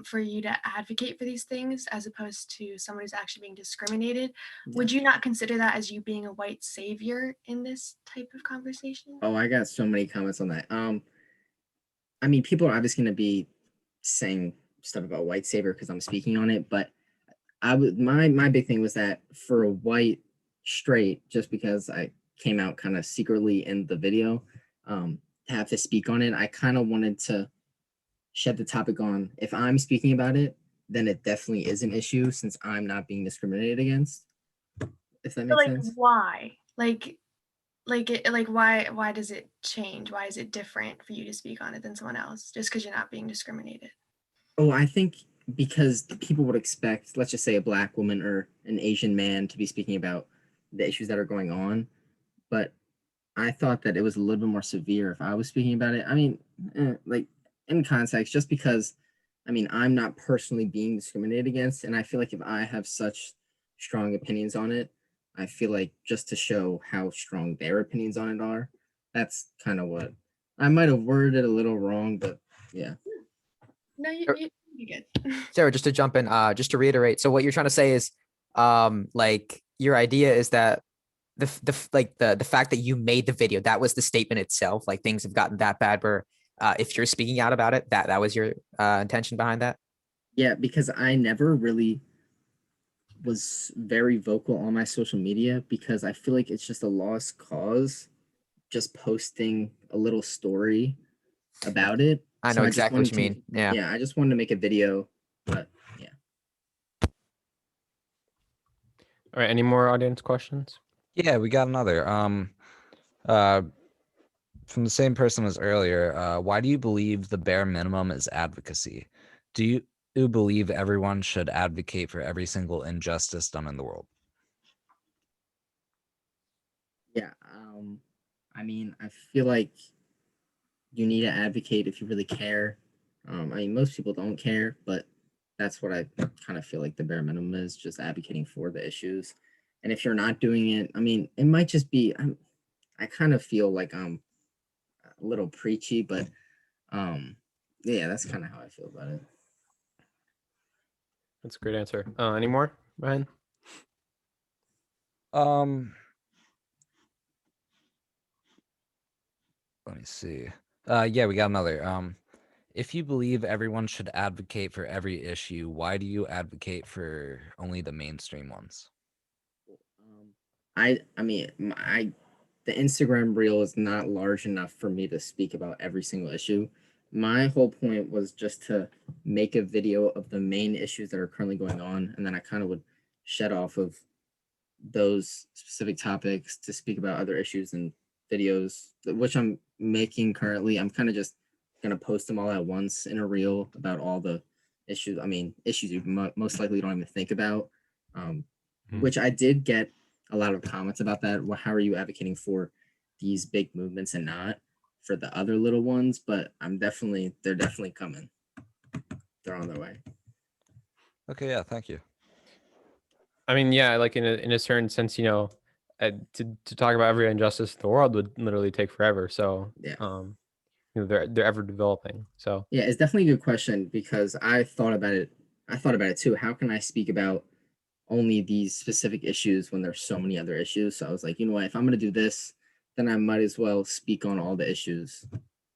for you to advocate for these things as opposed to someone who's actually being discriminated. Would you not consider that as you being a white savior in this type of conversation? Oh, I got so many comments on that. I mean, people are obviously going to be saying stuff about white savior because I'm speaking on it, but my big thing was that for a white straight, just because I came out kind of secretly in the video, to have to speak on it, I kind of wanted to shed the topic on if I'm speaking about it, then it definitely is an issue since I'm not being discriminated against. If that So makes like sense. why? Why does it change? Why is it different for you to speak on it than someone else just because you're not being discriminated? Oh, I think because people would expect, let's just say, a black woman or an Asian man to be speaking about the issues that are going on, but I thought that it was a little bit more severe if I was speaking about it. I mean, like in context, just because, I mean, I'm not personally being discriminated against, and I feel like if I have such strong opinions on it, I feel like just to show how strong their opinions on it are, that's kind of what I might have worded it a little wrong, but yeah. No, you good. Sarah, just to jump in, just to reiterate. So what you're trying to say is, like your idea is that the fact that you made the video, that was the statement itself. Like things have gotten that bad where if you're speaking out about it, that was your intention behind that. Yeah, because I never really was very vocal on my social media because I feel like it's just a lost cause just posting a little story about it. I So know I just exactly what wanted you to, mean. Yeah. yeah, I just wanted to make a video, but yeah. All right, any more audience questions? Yeah, we got another. Uh, from the same person as earlier. Why do you believe the bare minimum is advocacy? Do you believe everyone should advocate for every single injustice done in the world? Yeah, I mean, I feel like you need to advocate if you really care. I mean, most people don't care, but that's what I kind of feel like the bare minimum is, just advocating for the issues. And if you're not doing it, I mean, it might just be, I kind of feel like I'm a little preachy, but yeah, that's kind of how I feel about it. That's a great answer. Any more, Ryan? Let me see. Yeah, we got another. If you believe everyone should advocate for every issue, why do you advocate for only the mainstream ones? I mean, the Instagram reel is not large enough for me to speak about every single issue. My whole point was just to make a video of the main issues that are currently going on, and then I kind of would shed off of those specific topics to speak about other issues and videos, which I'm making currently. I'm kind of just gonna post them all at once in a reel about all the issues. I mean, issues you most likely don't even think about. Which I did get a lot of comments about that. Well, how are you advocating for these big movements and not for the other little ones? But they're definitely coming. They're on their way. Okay, yeah, thank you. I mean, yeah, like in a certain sense, to talk about every injustice in the world would literally take forever. So Yeah. They're ever developing. So yeah, it's definitely a good question because I thought about it. I thought about it too. How can I speak about only these specific issues when there's so many other issues? So I was like, you know what, if I'm gonna do this, then I might as well speak on all the issues.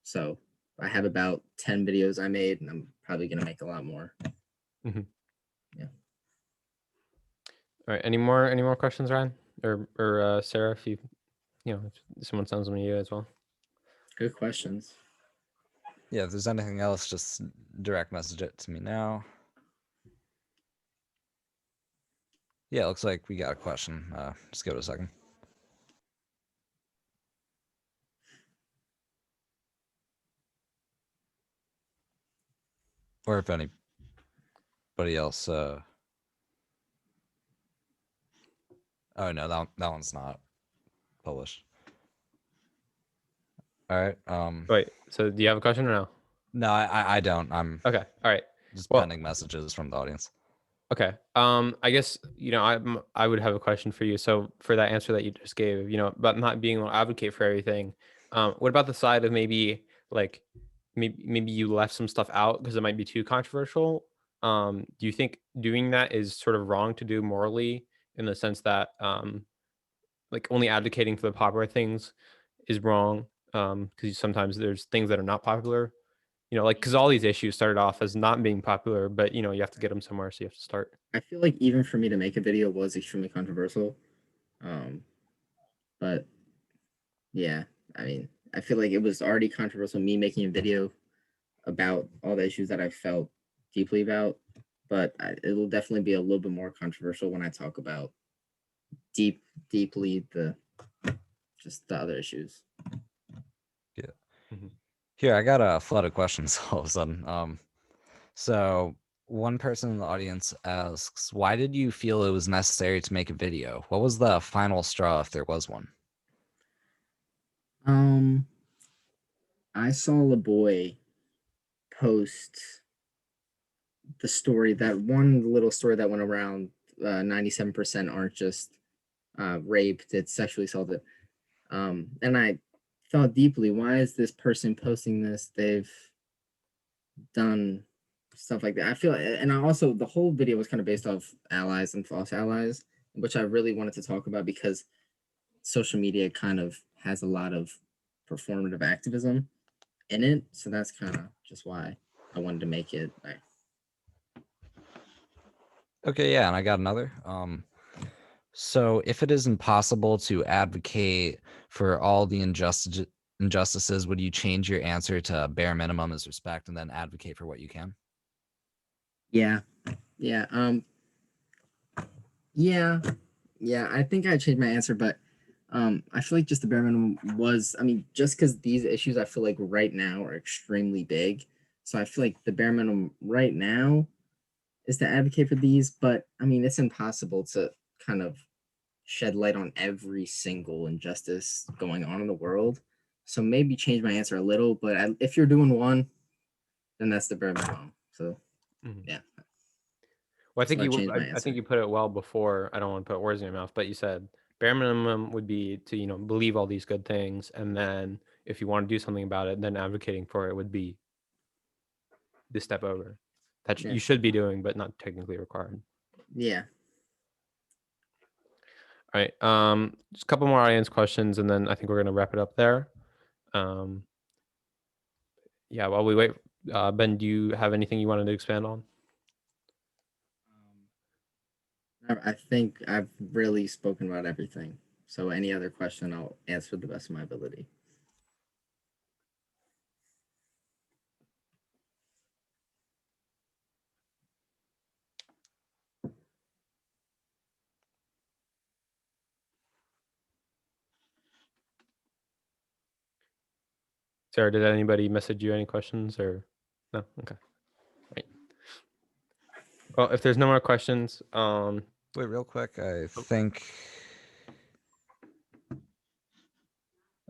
So I have about 10 videos I made, and I'm probably gonna make a lot more. Mhm. Yeah. All right, any more questions, Ryan or Sarah? If someone sends them to you as well. Good questions. Yeah, if there's anything else, just direct message it to me now. Yeah, it looks like we got a question. Just give it a second. Or if anybody else. Oh no, that one's not published. All right. Wait, so do you have a question or no? No, I don't. I'm Okay. All right. just Well, pending messages from the audience. Okay. I guess, I would have a question for you. So for that answer that you just gave, about not being able to advocate for everything, what about the side of maybe like maybe you left some stuff out because it might be too controversial? Do you think doing that is sort of wrong to do morally, in the sense that like only advocating for the popular things is wrong? Because sometimes there's things that are not popular, like, because all these issues started off as not being popular, but you have to get them somewhere, so you have to start. I feel like even for me to make a video was extremely controversial. But yeah, I mean, I feel like it was already controversial me making a video about all the issues that I felt deeply about. But it will definitely be a little bit more controversial when I talk about deeply the other issues. Yeah. Mm-hmm. Here, I got a flood of questions all of a sudden. So one person in the audience asks, why did you feel it was necessary to make a video? What was the final straw, if there was one? I saw a boy post the story, that one little story that went around, 97% aren't just raped, it's sexually assaulted. And I thought deeply, why is this person posting this? They've done stuff like that. I feel, and I also, the whole video was kind of based off allies and false allies, which I really wanted to talk about because social media kind of has a lot of performative activism in it. So that's kind of just why I wanted to make it. Okay, yeah, and I got another. So if it is impossible to advocate for all the injustices, would you change your answer to bare minimum is respect and then advocate for what you can? Yeah. Yeah. Yeah. Yeah. I think I changed my answer, but I feel like just the bare minimum was, I mean, just because these issues I feel like right now are extremely big. So I feel like the bare minimum right now is to advocate for these, but I mean, it's impossible to kind of shed light on every single injustice going on in the world. So maybe change my answer a little, but if you're doing one, then that's the bare minimum. So Mm-hmm. yeah. Well, I think So I you changed my I answer. think you put it well before. I don't want to put words in your mouth, but you said bare minimum would be to believe all these good things, and then if you want to do something about it, then advocating for it would be the step over that Yeah. you should be doing, but not technically required. Yeah. All right. Just a couple more audience questions, and then I think we're gonna wrap it up there. Yeah. While we wait, Ben, do you have anything you wanted to expand on? I think I've really spoken about everything. So any other question, I'll answer the best of my ability. Sarah, did anybody message you any questions or no? Okay. Right. Well, if there's no more questions, Wait, real quick. I think.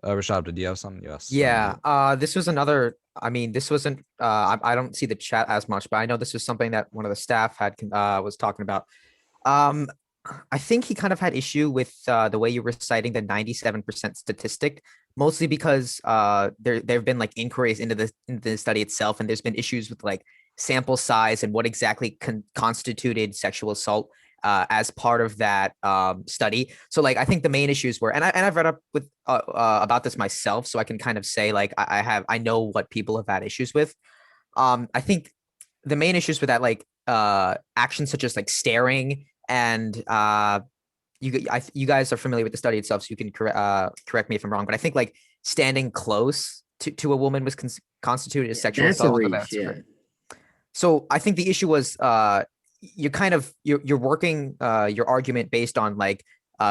Rishab, did you have something? Yes. Yeah. This was another. I mean, this wasn't. I don't see the chat as much, but I know this was something that one of the staff had was talking about. Um, I think he kind of had issue with the way you were citing the 97% statistic, mostly because there've been like inquiries into the study itself, and there's been issues with like sample size and what exactly constituted sexual assault as part of that study. So like I think the main issues were, and I've read up with about this myself, so I can kind of say like I know what people have had issues with. I think the main issues with that like actions such as like staring and you guys are familiar with the study itself, so you can correct me if I'm wrong, but I think like standing close to a woman was constituted as sexual That's a assault. reach. Yeah. So I think the issue was you're working your argument based on like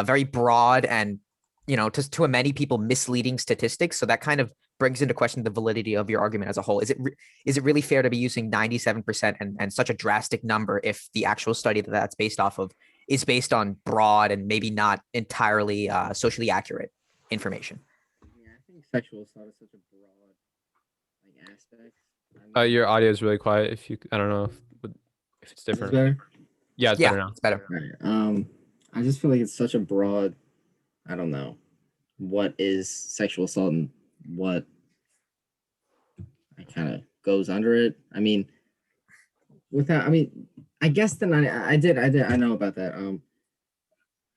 very broad and to many people misleading statistics. So that kind of brings into question the validity of your argument as a whole. Is it really fair to be using 97% and such a drastic number if the actual study that's based off of is based on broad and maybe not entirely socially accurate information? Yeah, I think sexual assault is such a broad like aspect. I mean, your audio is really quiet. I don't know if it's is this different. better? Yeah, it's Yeah, better now. it's better. Right. I just feel like it's such a broad, I don't know, what is sexual assault and what kind of goes under it. I mean, I guess I know about that.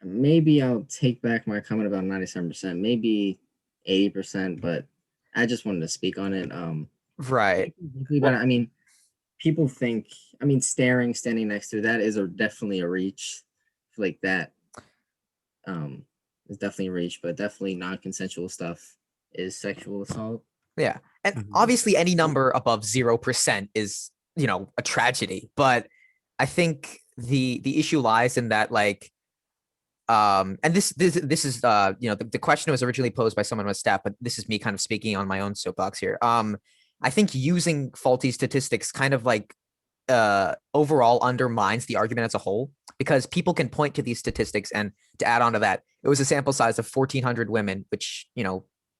Maybe I'll take back my comment about 97%, maybe 80%, but I just wanted to speak on it. Right. But I mean, people think, standing next to that is definitely a reach. Like that is definitely a reach, but definitely non-consensual stuff is sexual assault. Yeah. And Mhm. obviously any number above 0% is, a tragedy. But I think the issue lies in that, like, and this is the question was originally posed by someone on staff, but this is me kind of speaking on my own soapbox here. I think using faulty statistics kind of like overall undermines the argument as a whole, because people can point to these statistics, and to add on to that, it was a sample size of 1,400 women, which,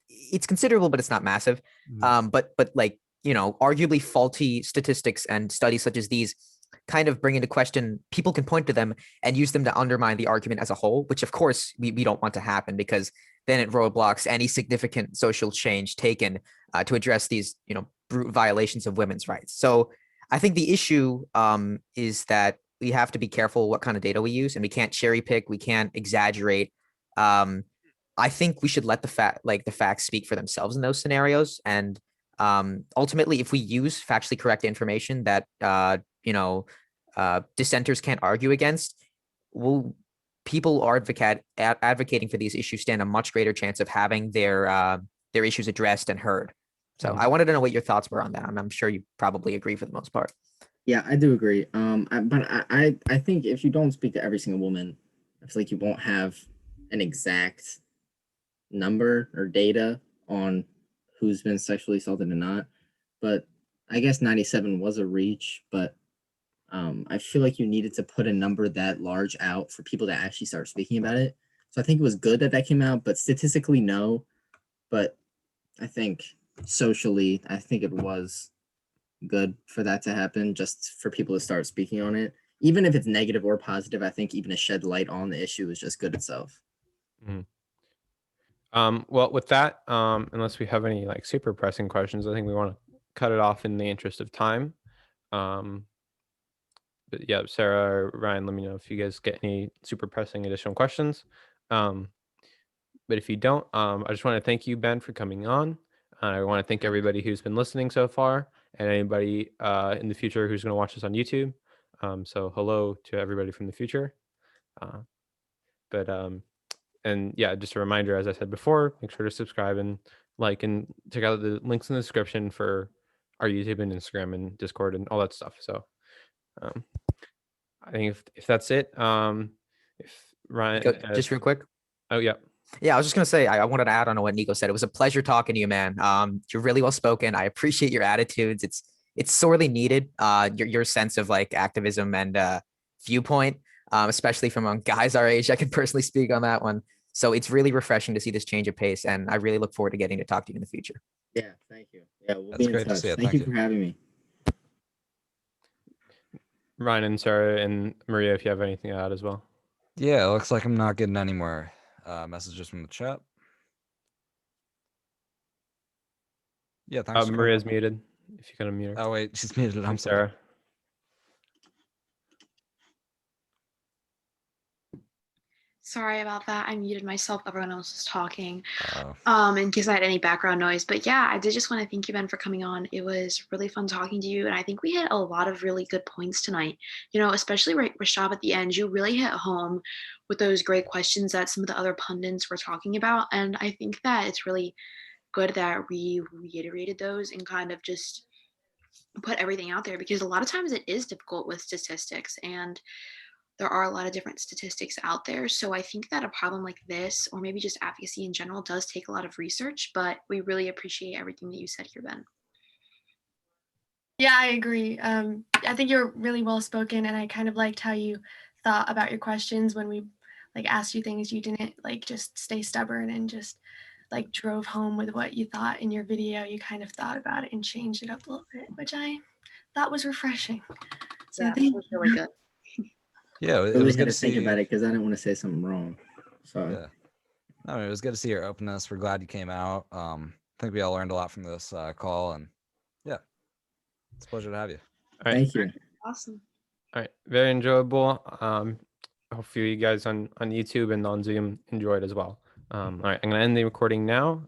it's considerable, but it's not massive. But like, arguably faulty statistics and studies such as these kind of bring into question, people can point to them and use them to undermine the argument as a whole, which of course we don't want to happen, because then it roadblocks any significant social change taken to address these, brute violations of women's rights. So I think the issue is that we have to be careful what kind of data we use, and we can't cherry pick, we can't exaggerate. I think we should let the facts speak for themselves in those scenarios. And ultimately, if we use factually correct information that dissenters can't argue against, people are advocating for these issues stand a much greater chance of having their issues addressed and heard. So I wanted to know what your thoughts were on that. I'm sure you probably agree for the most part. Yeah, I do agree. I think if you don't speak to every single woman, I feel like you won't have an exact number or data on who's been sexually assaulted and not. But I guess 97 was a reach, but I feel like you needed to put a number that large out for people to actually start speaking about it. So I think it was good that that came out, but statistically, no. But I think socially, I think it was good for that to happen, just for people to start speaking on it. Even if it's negative or positive, I think even to shed light on the issue is just good itself. Well, with that, unless we have any like super pressing questions, I think we want to cut it off in the interest of time. But yeah, Sarah or Ryan, let me know if you guys get any super pressing additional questions. But if you don't, I just want to thank you, Ben, for coming on. I want to thank everybody who's been listening so far, and anybody in the future who's going to watch this on YouTube. So hello to everybody from the future. And yeah, just a reminder, as I said before, make sure to subscribe and like, and check out the links in the description for our YouTube and Instagram and Discord and all that stuff. So I think if that's it, if Ryan, just real quick. Oh yeah. Yeah, I was just gonna say, I wanted to add on to what Nico said. It was a pleasure talking to you, man. You're really well spoken. I appreciate your attitudes. It's sorely needed. Your sense of like activism and viewpoint, especially from guys our age. I can personally speak on that one. So it's really refreshing to see this change of pace, and I really look forward to getting to talk to you in the future. Yeah, thank you. Yeah, we'll That's be in great to touch. see it. Thank you for having me. Ryan and Sarah and Maria, if you have anything to add as well. Yeah, it looks like I'm not getting any more messages from the chat. Yeah, thanks. Maria's muted. If you can unmute her. Oh wait, she's muted. I'm sorry. Sarah. Sorry about that. I muted myself. Everyone else was talking. Oh. In case I had any background noise. But yeah, I did just want to thank you, Ben, for coming on. It was really fun talking to you. And I think we hit a lot of really good points tonight. Especially Rishab at the end, you really hit home with those great questions that some of the other pundits were talking about. And I think that it's really good that we reiterated those and kind of just put everything out there, because a lot of times it is difficult with statistics, and there are a lot of different statistics out there. So I think that a problem like this, or maybe just advocacy in general, does take a lot of research, but we really appreciate everything that you said here, Ben. Yeah, I agree. I think you're really well spoken, and I kind of liked how you thought about your questions when we asked you things. You didn't just stay stubborn and just drove home with what you thought in your video. You kind of thought about it and changed it up a little bit, which I thought was refreshing. So yeah, that was really good. Yeah, it really was had good to to think see. about it because I didn't want to say something wrong. So Yeah, I mean, it was good to see your openness. We're glad you came out. I think we all learned a lot from this call, and yeah, it's a pleasure to have you. All right. thank you. Awesome. All right. Very enjoyable. Hopefully you guys on YouTube and on Zoom enjoyed as well. All right. I'm going to end the recording now.